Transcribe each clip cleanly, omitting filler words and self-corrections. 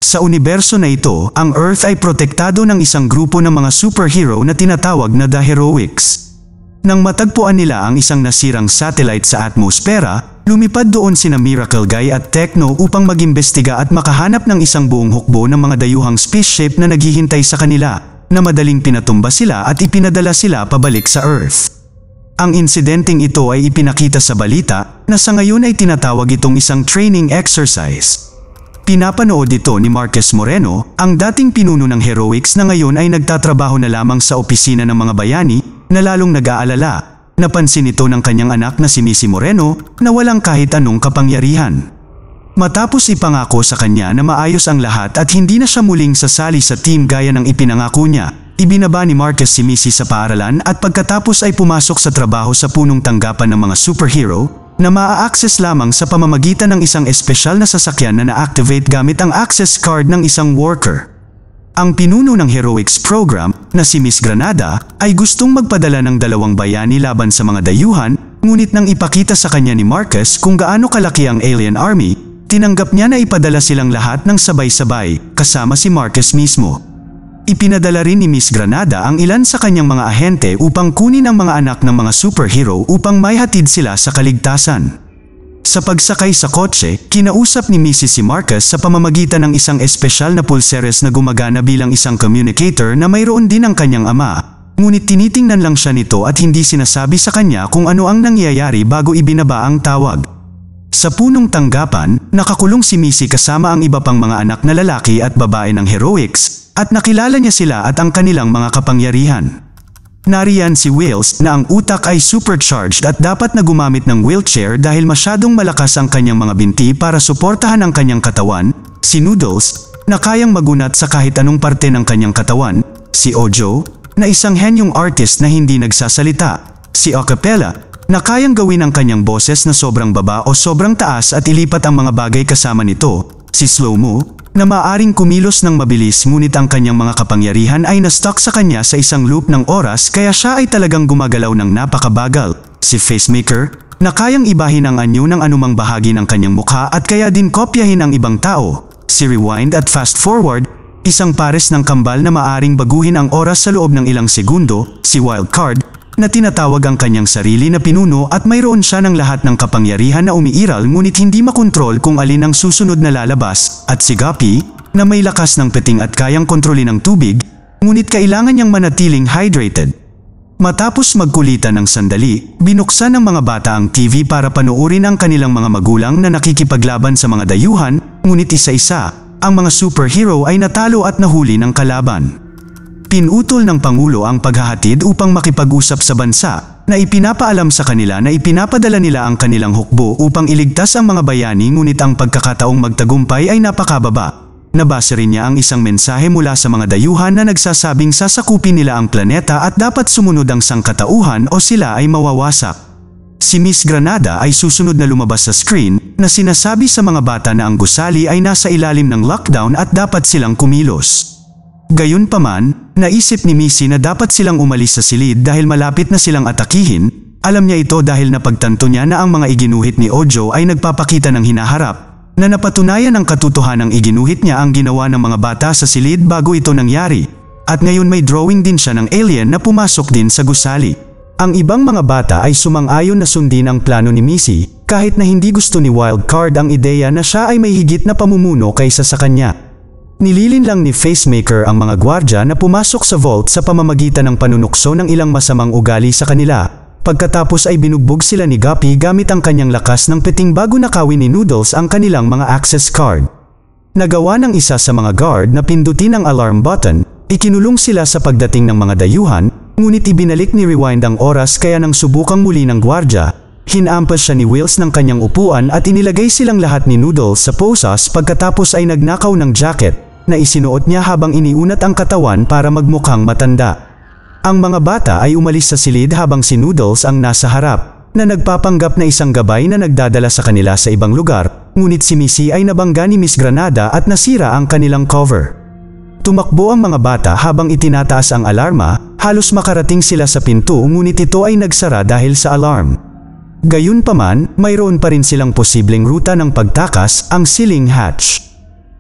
Sa universo na ito, ang Earth ay protektado ng isang grupo ng mga superhero na tinatawag na The Heroics. Nang matagpuan nila ang isang nasirang satellite sa atmosfera, lumipad doon sina Miracle Guy at Techno upang mag-imbestiga at makahanap ng isang buong hukbo ng mga dayuhang spaceship na naghihintay sa kanila, na madaling pinatumba sila at ipinadala sila pabalik sa Earth. Ang insidenteng ito ay ipinakita sa balita na sa ngayon ay tinatawag itong isang training exercise. Pinapanood ito ni Marcus Moreno, ang dating pinuno ng Heroics na ngayon ay nagtatrabaho na lamang sa opisina ng mga bayani, na lalong nag-aalala. Napansin ito ng kanyang anak na si Missy Moreno na walang kahit anong kapangyarihan. Matapos ipangako sa kanya na maayos ang lahat at hindi na siya muling sasali sa team gaya ng ipinangako niya, ibinaba ni Marcus si Missy sa paaralan at pagkatapos ay pumasok sa trabaho sa punong tanggapan ng mga superhero na maa-access lamang sa pamamagitan ng isang espesyal na sasakyan na na-activate gamit ang access card ng isang worker. Ang pinuno ng Heroics program na si Miss Granada ay gustong magpadala ng 2 bayani laban sa mga dayuhan, ngunit nang ipakita sa kanya ni Marcus kung gaano kalaki ang alien army, tinanggap niya na ipadala silang lahat ng sabay-sabay, kasama si Marcus mismo. Ipinadala rin ni Miss Granada ang ilan sa kanyang mga ahente upang kunin ang mga anak ng mga superhero upang maihatid sila sa kaligtasan. Sa pagsakay sa kotse, kinausap ni Mrs. si Marcus sa pamamagitan ng isang espesyal na pulseres na gumagana bilang isang communicator na mayroon din ang kanyang ama, ngunit tinitingnan lang siya nito at hindi sinasabi sa kanya kung ano ang nangyayari bago ibinaba ang tawag. Sa punong tanggapan, nakakulong si Missy kasama ang iba pang mga anak na lalaki at babae ng Heroics, at nakilala niya sila at ang kanilang mga kapangyarihan. Nariyan si Wheels na ang utak ay supercharged at dapat na gumamit ng wheelchair dahil masyadong malakas ang kanyang mga binti para suportahan ang kanyang katawan, si Noodles, na kayang magunat sa kahit anong parte ng kanyang katawan, si Ojo, na isang henyong artist na hindi nagsasalita, si Acapella, na kayang gawin ang kanyang boses na sobrang baba o sobrang taas at ilipat ang mga bagay kasama nito, si Slow-Mo, na maaaring kumilos ng mabilis ngunit ang kanyang mga kapangyarihan ay na-stuck sa kanya sa isang loop ng oras kaya siya ay talagang gumagalaw ng napakabagal, si Facemaker, na kayang ibahin ang anyo ng anumang bahagi ng kanyang mukha at kaya din kopyahin ang ibang tao, si Rewind at Fast Forward, isang pares ng kambal na maaaring baguhin ang oras sa loob ng ilang segundo, si Wildcard, na tinatawag ang kanyang sarili na pinuno at mayroon siya ng lahat ng kapangyarihan na umiiral ngunit hindi makontrol kung alin ang susunod na lalabas, at si Guppy, na may lakas ng peting at kayang kontrolin ng tubig, ngunit kailangan niyang manatiling hydrated. Matapos magkulitan ng sandali, binuksan ng mga bata ang TV para panoorin ang kanilang mga magulang na nakikipaglaban sa mga dayuhan, ngunit isa-isa, ang mga superhero ay natalo at nahuli ng kalaban. Pinutol ng Pangulo ang paghahatid upang makipag-usap sa bansa, na ipinapaalam sa kanila na ipinapadala nila ang kanilang hukbo upang iligtas ang mga bayani ngunit ang pagkakataong magtagumpay ay napakababa. Nabasa rin niya ang isang mensahe mula sa mga dayuhan na nagsasabing sasakupin nila ang planeta at dapat sumunod ang sangkatauhan o sila ay mawawasak. Si Miss Granada ay susunod na lumabas sa screen na sinasabi sa mga bata na ang gusali ay nasa ilalim ng lockdown at dapat silang kumilos. Gayunpaman, naisip ni Missy na dapat silang umalis sa silid dahil malapit na silang atakihin. Alam niya ito dahil napagtanto niya na ang mga iginuhit ni Ojo ay nagpapakita ng hinaharap, na napatunayan ang katotohanang iginuhit niya ang ginawa ng mga bata sa silid bago ito nangyari, at ngayon may drawing din siya ng alien na pumasok din sa gusali. Ang ibang mga bata ay sumang-ayon na sundin ang plano ni Missy, kahit na hindi gusto ni Wildcard ang ideya na siya ay may higit na pamumuno kaysa sa kanya. Nililin lang ni Facemaker ang mga gwardya na pumasok sa vault sa pamamagitan ng panunukso ng ilang masamang ugali sa kanila. Pagkatapos ay binugbog sila ni Guppy gamit ang kanyang lakas ng peting bago nakawin ni Noodles ang kanilang mga access card. Nagawa ng isa sa mga guard na pindutin ang alarm button, ikinulong sila sa pagdating ng mga dayuhan, ngunit ibinalik ni Rewind ang oras kaya nang subukang muli ng gwardya, hinampas siya ni Wheels ng kanyang upuan at inilagay silang lahat ni Noodles sa posas pagkatapos ay nagnakaw ng jacket na isinuot niya habang iniunat ang katawan para magmukhang matanda. Ang mga bata ay umalis sa silid habang si Noodles ang nasa harap, na nagpapanggap na isang gabay na nagdadala sa kanila sa ibang lugar, ngunit si Missy ay nabangga ni Miss Granada at nasira ang kanilang cover. Tumakbo ang mga bata habang itinataas ang alarma, halos makarating sila sa pinto ngunit ito ay nagsara dahil sa alarm. Gayunpaman, mayroon pa rin silang posibleng ruta ng pagtakas, ang ceiling hatch.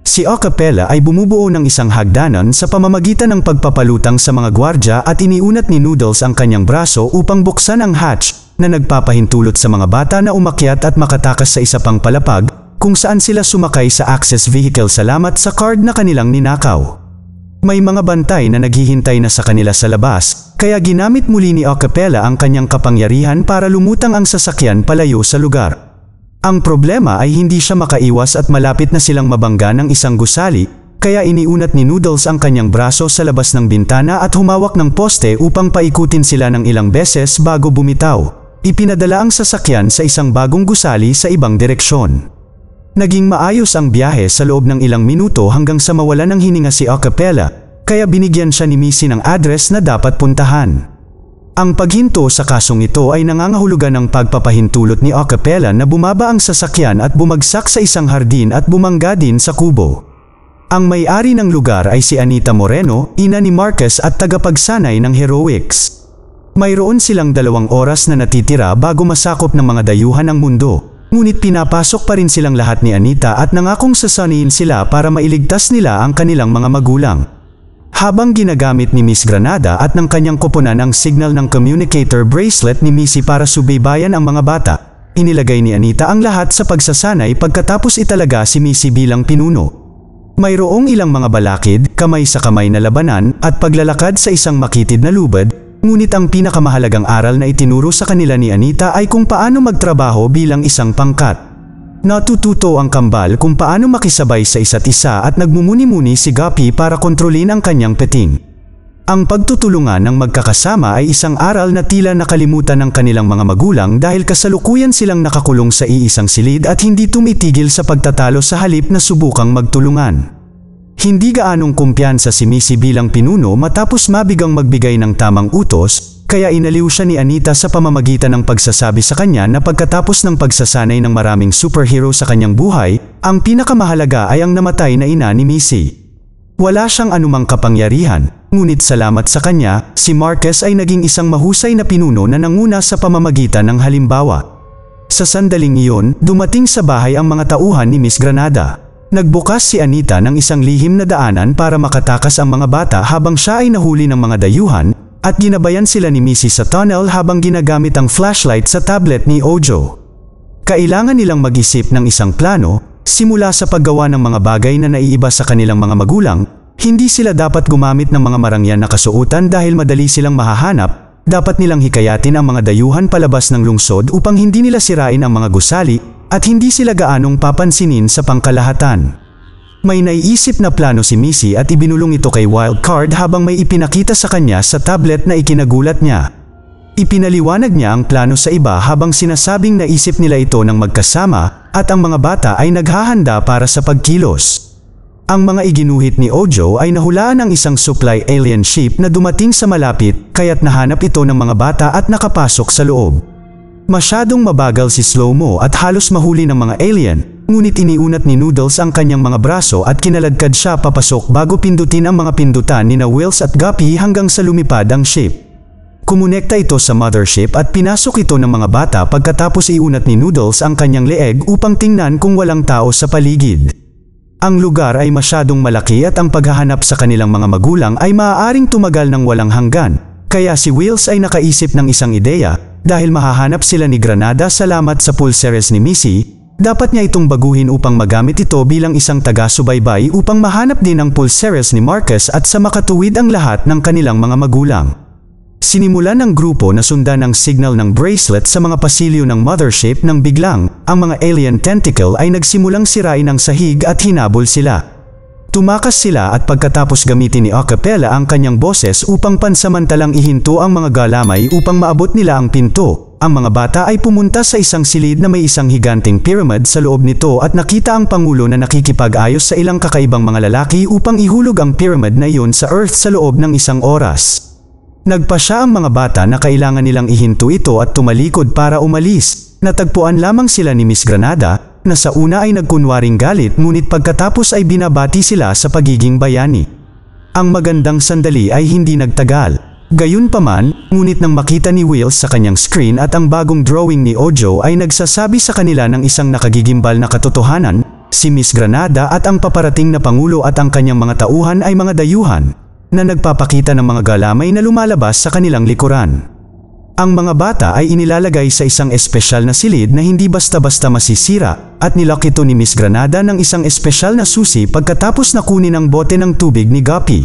Si Acapella ay bumubuo ng isang hagdanan sa pamamagitan ng pagpapalutang sa mga gwardya at iniunat ni Noodles ang kanyang braso upang buksan ang hatch na nagpapahintulot sa mga bata na umakyat at makatakas sa isa pang palapag kung saan sila sumakay sa access vehicle salamat sa card na kanilang ninakaw. May mga bantay na naghihintay na sa kanila sa labas, kaya ginamit muli ni Acapella ang kanyang kapangyarihan para lumutang ang sasakyan palayo sa lugar. Ang problema ay hindi siya makaiwas at malapit na silang mabangga ng isang gusali, kaya iniunat ni Noodles ang kanyang braso sa labas ng bintana at humawak ng poste upang paikutin sila ng ilang beses bago bumitaw. Ipinadala ang sasakyan sa isang bagong gusali sa ibang direksyon. Naging maayos ang biyahe sa loob ng ilang minuto hanggang sa mawalan ng hininga si Acapella, kaya binigyan siya ni Missy ng address na dapat puntahan. Ang paghinto sa kasong ito ay nangangahulugan ng pagpapahintulot ni Acapella na bumaba ang sasakyan at bumagsak sa isang hardin at bumangga din sa kubo. Ang may-ari ng lugar ay si Anita Moreno, ina ni Marcus at tagapagsanay ng Heroics. Mayroon silang 2 oras na natitira bago masakop ng mga dayuhan ang mundo, ngunit pinapasok pa rin silang lahat ni Anita at nangakong sasanihin sila para mailigtas nila ang kanilang mga magulang. Habang ginagamit ni Miss Granada at ng kanyang koponan ang signal ng communicator bracelet ni Missy para subaybayan ang mga bata, inilagay ni Anita ang lahat sa pagsasanay pagkatapos italaga si Missy bilang pinuno. Mayroong ilang mga balakid, kamay sa kamay na labanan, at paglalakad sa isang makitid na lubad, ngunit ang pinakamahalagang aral na itinuro sa kanila ni Anita ay kung paano magtrabaho bilang isang pangkat. Natututo ang kambal kung paano makisabay sa isa't isa at nagmumuni-muni si Guppy para kontrolin ang kanyang peting. Ang pagtutulungan ng magkakasama ay isang aral na tila nakalimutan ng kanilang mga magulang dahil kasalukuyan silang nakakulong sa iisang silid at hindi tumitigil sa pagtatalo sa halip na subukang magtulungan. Hindi gaanong kumpiyansa si Missy bilang pinuno matapos mabigang magbigay ng tamang utos, kaya inaliw siya ni Anita sa pamamagitan ng pagsasabi sa kanya na pagkatapos ng pagsasanay ng maraming superhero sa kanyang buhay, ang pinakamahalaga ay ang namatay na ina ni Missy. Wala siyang anumang kapangyarihan, ngunit salamat sa kanya, si Marcus ay naging isang mahusay na pinuno na nanguna sa pamamagitan ng halimbawa. Sa sandaling iyon, dumating sa bahay ang mga tauhan ni Miss Granada. Nagbukas si Anita ng isang lihim na daanan para makatakas ang mga bata habang siya ay nahuli ng mga dayuhan, at ginabayan sila ni Missy sa tunnel habang ginagamit ang flashlight sa tablet ni Ojo. Kailangan nilang mag-isip ng isang plano, simula sa paggawa ng mga bagay na naiiba sa kanilang mga magulang. Hindi sila dapat gumamit ng mga marangyan na kasuotan dahil madali silang mahahanap. Dapat nilang hikayatin ang mga dayuhan palabas ng lungsod upang hindi nila sirain ang mga gusali at hindi sila gaanong papansinin sa pangkalahatan. May naiisip na plano si Missy at ibinulong ito kay Wildcard habang may ipinakita sa kanya sa tablet na ikinagulat niya. Ipinaliwanag niya ang plano sa iba habang sinasabing naisip nila ito ng magkasama at ang mga bata ay naghahanda para sa pagkilos. Ang mga iginuhit ni Ojo ay nahulaan ng isang supply alien ship na dumating sa malapit kaya't nahanap ito ng mga bata at nakapasok sa loob. Masyadong mabagal si Slow-Mo at halos mahuli ng mga alien, ngunit iniunat ni Noodles ang kanyang mga braso at kinaladkad siya papasok bago pindutin ang mga pindutan ni na Wills at Guppy hanggang sa lumipad ang ship. Kumonekta ito sa mothership at pinasok ito ng mga bata pagkatapos iunat ni Noodles ang kanyang leeg upang tingnan kung walang tao sa paligid. Ang lugar ay masyadong malaki at ang paghahanap sa kanilang mga magulang ay maaaring tumagal ng walang hanggan, kaya si Wills ay nakaisip ng isang ideya. Dahil mahahanap sila ni Granada salamat sa pulseres ni Missy, dapat niya itong baguhin upang magamit ito bilang isang taga-subaybay upang mahanap din ang pulseres ni Marcus at sa makatuwid ang lahat ng kanilang mga magulang. Sinimulan ng grupo na sundan ang signal ng bracelet sa mga pasilyo ng mothership nang biglang, ang mga alien tentacle ay nagsimulang sirain ang sahig at hinabol sila. Tumakas sila at pagkatapos gamitin ni Acapella ang kanyang boses upang pansamantalang ihinto ang mga galamay upang maabot nila ang pinto. Ang mga bata ay pumunta sa isang silid na may isang higanting pyramid sa loob nito at nakita ang pangulo na nakikipag-ayos sa ilang kakaibang mga lalaki upang ihulog ang pyramid na iyon sa Earth sa loob ng isang oras. Nagpasya ang mga bata na kailangan nilang ihinto ito at tumalikod para umalis. Natagpuan lamang sila ni Miss Granada, na sa una ay nagkunwaring galit ngunit pagkatapos ay binabati sila sa pagiging bayani. Ang magandang sandali ay hindi nagtagal. Gayunpaman, ngunit nang makita ni Wills sa kanyang screen at ang bagong drawing ni Ojo ay nagsasabi sa kanila ng isang nakagigimbal na katotohanan, Si Miss Granada at ang paparating na pangulo at ang kanyang mga tauhan ay mga dayuhan na nagpapakita ng mga galamay na lumalabas sa kanilang likuran. Ang mga bata ay inilalagay sa isang espesyal na silid na hindi basta-basta masisira at nilak ito ni Miss Granada ng isang espesyal na susi pagkatapos na kunin ang bote ng tubig ni Guppy.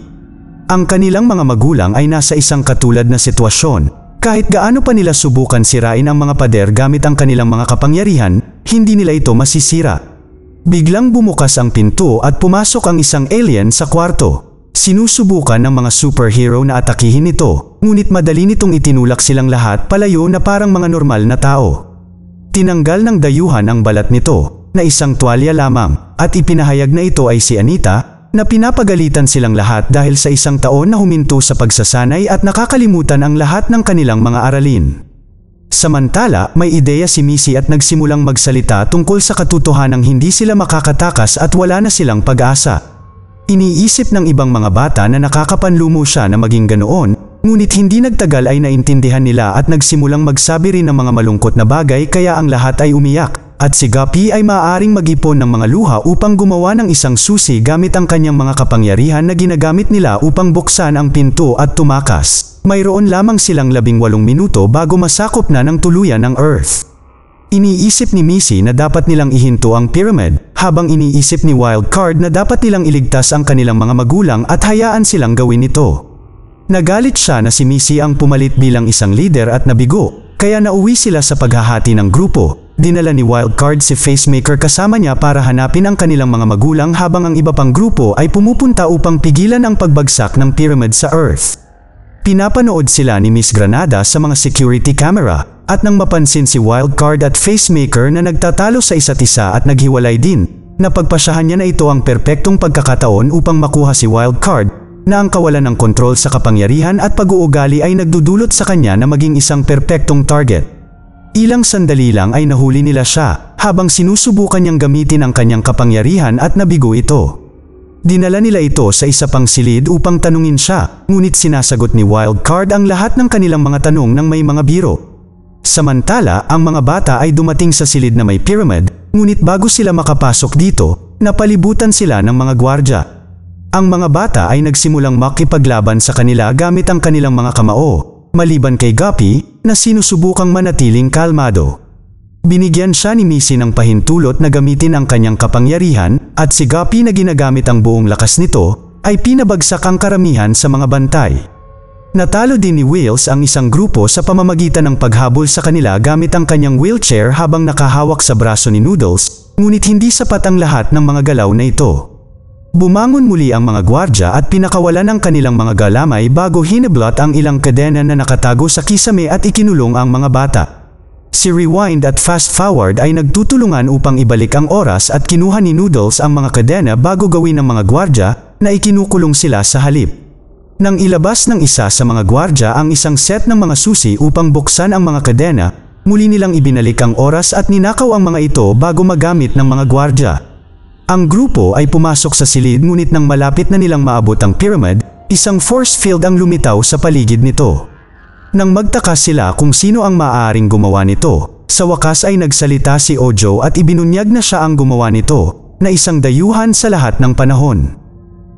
Ang kanilang mga magulang ay nasa isang katulad na sitwasyon. Kahit gaano pa nila subukan sirain ang mga pader gamit ang kanilang mga kapangyarihan, hindi nila ito masisira. Biglang bumukas ang pinto at pumasok ang isang alien sa kwarto. Sinusubukan ng mga superhero na atakihin ito, ngunit madali nitong itinulak silang lahat palayo na parang mga normal na tao. Tinanggal ng dayuhan ang balat nito, na isang tuwalya lamang, at ipinahayag na ito ay si Anita, na pinapagalitan silang lahat dahil sa isang taon na huminto sa pagsasanay at nakakalimutan ang lahat ng kanilang mga aralin. Samantala, may ideya si Missy at nagsimulang magsalita tungkol sa katotohanang hindi sila makakatakas at wala na silang pag-asa. Iniisip ng ibang mga bata na nakakapanlumo siya na maging ganoon, ngunit hindi nagtagal ay naintindihan nila at nagsimulang magsabi rin ng mga malungkot na bagay kaya ang lahat ay umiyak, at si Guppy ay maaaring mag-ipon ng mga luha upang gumawa ng isang susi gamit ang kanyang mga kapangyarihan na ginagamit nila upang buksan ang pinto at tumakas. Mayroon lamang silang 18 minuto bago masakop na ng tuluyan ang Earth. Iniisip ni Missy na dapat nilang ihinto ang pyramid, habang iniisip ni Wildcard na dapat nilang iligtas ang kanilang mga magulang at hayaan silang gawin ito. Nagalit siya na si Missy ang pumalit bilang isang leader at nabigo, kaya nauwi sila sa paghahati ng grupo. Dinala ni Wildcard si Facemaker kasama niya para hanapin ang kanilang mga magulang habang ang iba pang grupo ay pumupunta upang pigilan ang pagbagsak ng pyramid sa Earth. Pinapanood sila ni Miss Granada sa mga security camera, at nang mapansin si Wildcard at Facemaker na nagtatalo sa isa't isa at naghiwalay din, napagpasyahan niya na ito ang perpektong pagkakataon upang makuha si Wildcard, na ang kawalan ng kontrol sa kapangyarihan at pag-uugali ay nagdudulot sa kanya na maging isang perpektong target. Ilang sandali lang ay nahuli nila siya, habang sinusubukan niyang gamitin ang kanyang kapangyarihan at nabigo ito. Dinala nila ito sa isa pang silid upang tanungin siya, ngunit sinasagot ni Wildcard ang lahat ng kanilang mga tanong ng may mga biro. Samantala, ang mga bata ay dumating sa silid na may pyramid, ngunit bago sila makapasok dito, napalibutan sila ng mga gwardya. Ang mga bata ay nagsimulang makipaglaban sa kanila gamit ang kanilang mga kamao, maliban kay Guppy, na sinusubukang manatiling kalmado. Binigyan siya ni Missy ng pahintulot na gamitin ang kanyang kapangyarihan, at si Guppy na ginagamit ang buong lakas nito, ay pinabagsak ang karamihan sa mga bantay. Natalo din ni Wheels ang isang grupo sa pamamagitan ng paghabol sa kanila gamit ang kanyang wheelchair habang nakahawak sa braso ni Noodles, ngunit hindi sapat ang lahat ng mga galaw na ito. Bumangon muli ang mga gwardya at pinakawalan ang kanilang mga galamay bago hinablot ang ilang kadena na nakatago sa kisame at ikinulong ang mga bata. Si Rewind at Fast Forward ay nagtutulungan upang ibalik ang oras at kinuha ni Noodles ang mga kadena bago gawin ng mga gwardya na ikinukulong sila sa halip. Nang ilabas ng isa sa mga gwardya ang isang set ng mga susi upang buksan ang mga kadena, muli nilang ibinalik ang oras at ninakaw ang mga ito bago magamit ng mga gwardya. Ang grupo ay pumasok sa silid ngunit nang malapit na nilang maabot ang pyramid, isang force field ang lumitaw sa paligid nito. Nang magtaka sila kung sino ang maaaring gumawa nito, sa wakas ay nagsalita si Ojo at ibinunyag na siya ang gumawa nito, na isang dayuhan sa lahat ng panahon.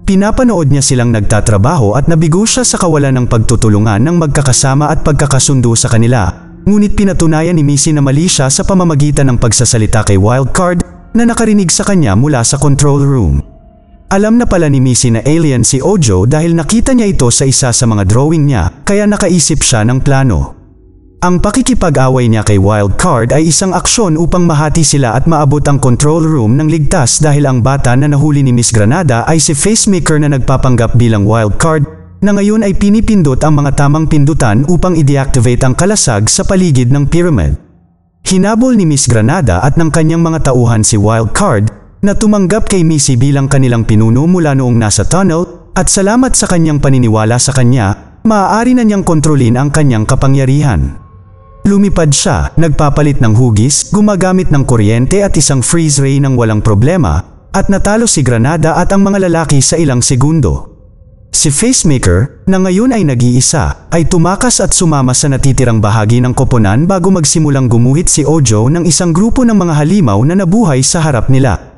Pinapanood niya silang nagtatrabaho at nabigo siya sa kawalan ng pagtutulungan ng magkakasama at pagkakasundo sa kanila, ngunit pinatunayan ni Missy na mali siya sa pamamagitan ng pagsasalita kay Wildcard na nakarinig sa kanya mula sa control room. Alam na pala ni Missy na alien si Ojo dahil nakita niya ito sa isa sa mga drawing niya, kaya nakaisip siya ng plano. Ang pakikipag-away niya kay Wildcard ay isang aksyon upang mahati sila at maabot ang control room ng ligtas dahil ang bata na nahuli ni Miss Granada ay si Facemaker na nagpapanggap bilang Wildcard, na ngayon ay pinipindot ang mga tamang pindutan upang i-deactivate ang kalasag sa paligid ng pyramid. Hinabol ni Miss Granada at ng kanyang mga tauhan si Wildcard, na tumanggap kay Missy bilang kanilang pinuno mula noong nasa tunnel, at salamat sa kanyang paniniwala sa kanya, maaari na niyang kontrolin ang kanyang kapangyarihan. Lumipad siya, nagpapalit ng hugis, gumagamit ng kuryente at isang freeze ray ng walang problema, at natalo si Granada at ang mga lalaki sa ilang segundo. Si Facemaker, na ngayon ay nag-iisa, ay tumakas at sumama sa natitirang bahagi ng koponan bago magsimulang gumuhit si Ojo ng isang grupo ng mga halimaw na nabuhay sa harap nila.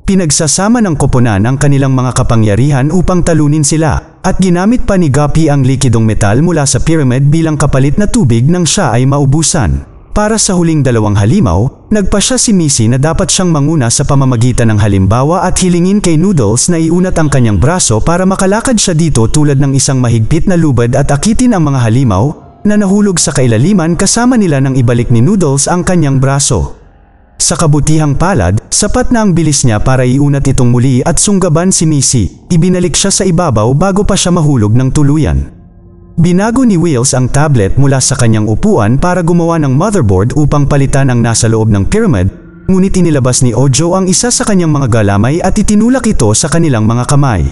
Pinagsasama ng koponan ang kanilang mga kapangyarihan upang talunin sila, at ginamit pa ni Guppy ang likidong metal mula sa pyramid bilang kapalit na tubig nang siya ay maubusan. Para sa huling 2 halimaw, nagpasya si Missy na dapat siyang manguna sa pamamagitan ng halimbawa at hilingin kay Noodles na iunat ang kanyang braso para makalakad siya dito tulad ng isang mahigpit na lubad at akitin ang mga halimaw na nahulog sa kailaliman kasama nila nang ibalik ni Noodles ang kanyang braso. Sa kabutihang palad, sapat na ang bilis niya para iunat itong muli at sunggaban si Missy. Ibinalik siya sa ibabaw bago pa siya mahulog ng tuluyan. Binago ni Wheels ang tablet mula sa kanyang upuan para gumawa ng motherboard upang palitan ang nasa loob ng pyramid, ngunit inilabas ni Ojo ang isa sa kanyang mga galamay at itinulak ito sa kanilang mga kamay,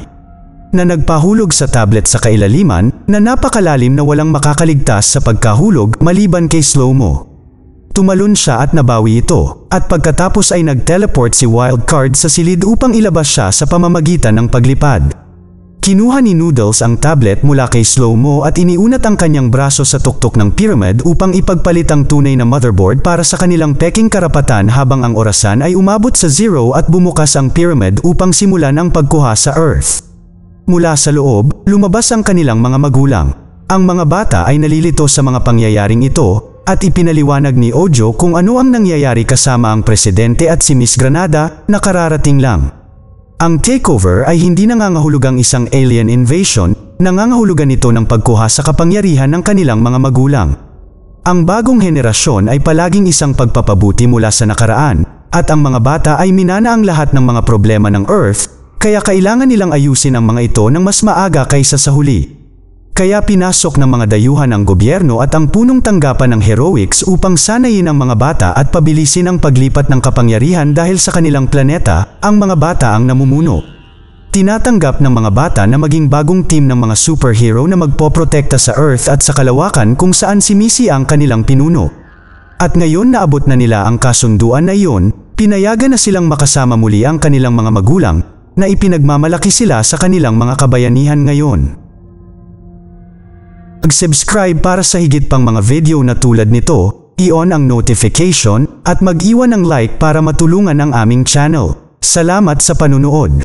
na nagpahulog sa tablet sa kailaliman na napakalalim na walang makakaligtas sa pagkahulog maliban kay Slow-Mo. Tumalon siya at nabawi ito, at pagkatapos ay nag-teleport si Wildcard sa silid upang ilabas siya sa pamamagitan ng paglipad. Kinuha ni Noodles ang tablet mula kay Slow-Mo at iniunat ang kanyang braso sa tuktok ng pyramid upang ipagpalit ang tunay na motherboard para sa kanilang peking karapatan habang ang orasan ay umabot sa 0 at bumukas ang pyramid upang simulan ang pagkuha sa Earth. Mula sa loob, lumabas ang kanilang mga magulang. Ang mga bata ay nalilito sa mga pangyayaring ito at ipinaliwanag ni Ojo kung ano ang nangyayari kasama ang presidente at si Miss Granada na kararating lang. Ang takeover ay hindi nangangahulugang isang alien invasion, nangangahulugan ito ng pagkuha sa kapangyarihan ng kanilang mga magulang. Ang bagong henerasyon ay palaging isang pagpapabuti mula sa nakaraan, at ang mga bata ay minana ang lahat ng mga problema ng Earth, kaya kailangan nilang ayusin ang mga ito ng mas maaga kaysa sa huli. Kaya pinasok ng mga dayuhan ang gobyerno at ang punong tanggapan ng heroics upang sanayin ang mga bata at pabilisin ang paglipat ng kapangyarihan dahil sa kanilang planeta, ang mga bata ang namumuno. Tinatanggap ng mga bata na maging bagong team ng mga superhero na magpoprotekta sa Earth at sa kalawakan kung saan si Missy ang kanilang pinuno. At ngayon naabot na nila ang kasunduan na iyon, pinayagan na silang makasama muli ang kanilang mga magulang, na ipinagmamalaki sila sa kanilang mga kabayanihan ngayon. Mag-subscribe para sa higit pang mga video na tulad nito, i-on ang notification, at mag-iwan ng like para matulungan ang aming channel. Salamat sa panunood!